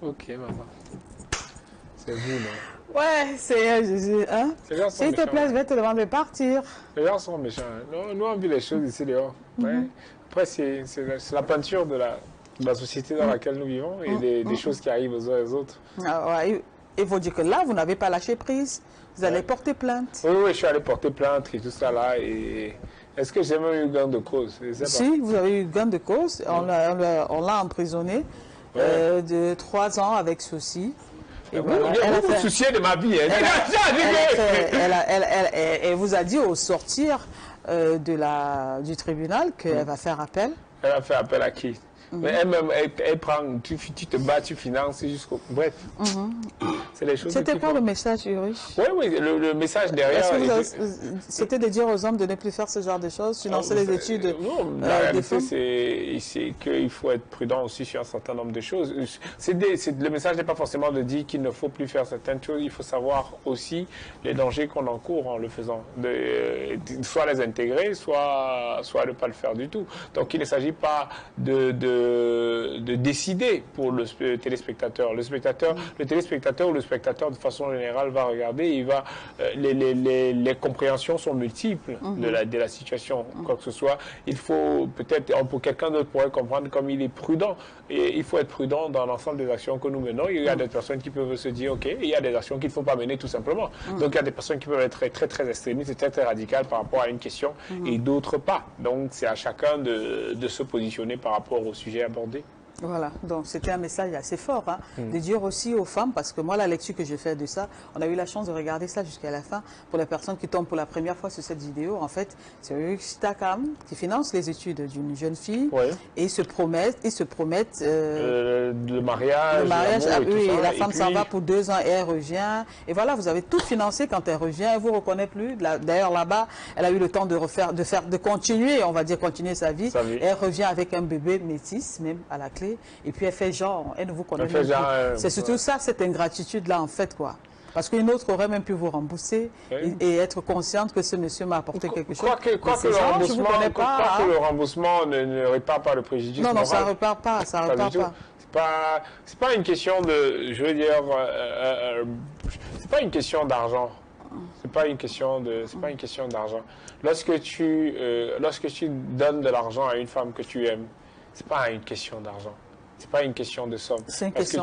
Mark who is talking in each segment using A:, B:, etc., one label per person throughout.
A: Ok, maman. C'est vous, non?
B: Ouais, Seigneur Jésus. Hein?
A: Ces gens sont
B: S'il te
A: méchants.
B: plaît, je vais te demander de partir.
A: Les gens sont méchants. Hein. Nous, on vit les choses ici dehors. Ouais. Après, c'est la peinture de la société dans laquelle nous vivons et des choses qui arrivent aux uns et aux autres.
B: Ah, ouais, il faut dire que là, vous n'avez pas lâché prise. Vous allez porter plainte.
A: Oui, je suis allé porter plainte et tout ça là. Et est-ce que j'ai même eu gain de cause? Je sais pas.
B: Si, vous avez eu gain de cause. On l'a emprisonné de 3 ans avec souci. Et voilà.
A: Vous vous souciez de ma vie. Hein.
B: Elle vous a dit au sortir du tribunal qu'elle va faire appel.
A: Elle a fait appel à qui? Mais elle-même, elle prend, tu te bats, tu finances jusqu'au... Bref, c'est les choses...
B: C'était quoi le message, Ulrich?
A: Oui, le message derrière...
B: C'était de dire aux hommes de ne plus faire ce genre de choses, financer les études
A: non, la réalité, c'est qu'il faut être prudent aussi sur un certain nombre de choses. Le message n'est pas forcément de dire qu'il ne faut plus faire certaines choses, il faut savoir aussi les dangers qu'on encourt en le faisant. Soit les intégrer, soit ne pas le faire du tout. Donc il ne s'agit pas de décider pour le téléspectateur. Le téléspectateur ou le spectateur de façon générale va regarder, les compréhensions sont multiples de la situation, quoi que ce soit. Il faut peut-être, pour quelqu'un d'autre pourrait comprendre comme il est prudent. Et il faut être prudent dans l'ensemble des actions que nous menons. Il y a des personnes qui peuvent se dire, ok, il y a des actions qu'il ne faut pas mener tout simplement. Donc il y a des personnes qui peuvent être très extrémistes et très radicales par rapport à une question et d'autres pas. Donc c'est à chacun de se positionner par rapport au sujet abordé.
B: Voilà, donc c'était un message assez fort, hein, de dire aussi aux femmes, parce que moi la lecture que j'ai faite de ça, on a eu la chance de regarder ça jusqu'à la fin. Pour les personnes qui tombent pour la première fois sur cette vidéo, en fait, c'est Ulrich Stakam qui finance les études d'une jeune fille et ils se promettent
A: le mariage
B: à eux, et la
A: et
B: femme
A: puis...
B: s'en va pour 2 ans et elle revient. Et voilà, vous avez tout financé quand elle revient, elle vous reconnaît plus. D'ailleurs là-bas, elle a eu le temps de continuer, on va dire continuer sa vie. Et elle revient avec un bébé métis même à la clé. Et puis elle fait genre, elle ne vous connaît pas. C'est surtout ça, cette ingratitude-là, en fait, quoi. Parce qu'une autre aurait même pu vous rembourser et être consciente que ce monsieur m'a apporté quelque chose.
A: Quoique le remboursement ne répare pas le préjudice moral.
B: Non, ça ne repart pas, ça ne repart pas.
A: C'est pas une question de, je veux dire, c'est pas une question d'argent. C'est pas une question d'argent. Lorsque tu donnes de l'argent à une femme que tu aimes, c'est pas une question d'argent. C'est pas une question de somme.
B: C'est une question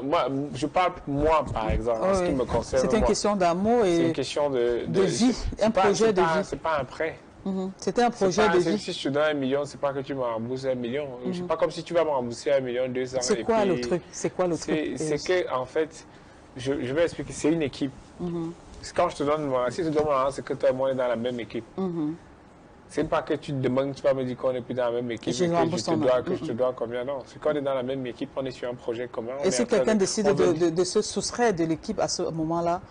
A: moi, je parle moi, par exemple, en ce qui me concerne.
B: C'est une question d'amour et
A: une question de
B: vie, un projet de vie.
A: C'est pas un prêt.
B: C'était un projet de vie.
A: Si je te donne 1 million, c'est pas que tu me rembourses 1 million. C'est pas comme si tu vas me rembourser 1 million 200.
B: C'est quoi le truc? C'est quoi le truc?
A: C'est que, en fait, je vais expliquer, c'est une équipe. Quand je te donne mon argent, si je te donne mon argent, c'est que toi et moi, on est dans la même équipe. C'est pas que tu te demandes, tu vas me dire qu'on n'est plus dans la même équipe, que je te dois combien, non. C'est qu'on est dans la même équipe, on est sur un projet commun.
B: Et si quelqu'un décide de se soustraire de l'équipe à ce moment-là?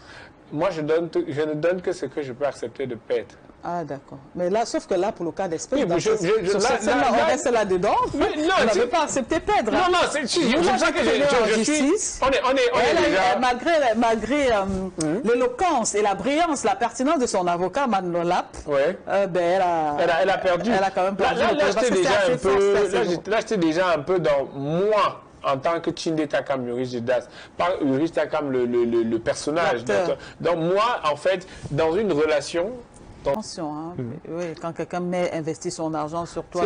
A: Moi, je ne donne que ce que je peux accepter de perdre.
B: Ah, d'accord. Mais là, sauf que là, pour le cas d'espèce,
A: on
B: reste là-dedans. On n'avait pas accepté perdre.
A: Non, c'est pour ça que je suis...
B: Malgré l'éloquence et la brillance, la pertinence de son avocat, Mme Lolap, elle a perdu. Elle a quand même perdu.
A: Là, j'étais déjà un peu dans moi. En tant que Chinde Takam, Ulrich Das, pas Ulrich Takam, le personnage. Donc moi, en fait, dans une relation...
B: Attention, hein. Oui, quand quelqu'un investit son argent sur toi,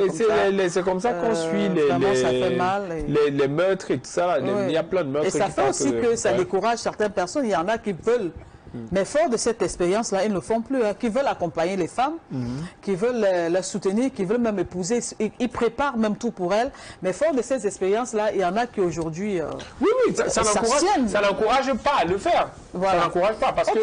A: c'est comme ça qu'on suit les meurtres et tout ça. Il y a plein de meurtres.
B: Et ça fait aussi que ça décourage certaines personnes. Il y en a qui veulent... Mais fort de cette expérience-là, ils ne le font plus, qui veulent accompagner les femmes, qui veulent les soutenir, qui veulent même épouser, ils préparent même tout pour elles. Mais fort de ces expériences-là, il y en a qui aujourd'hui...
A: ça n'encourage pas à le faire. Voilà. Ça n'encourage pas parce que...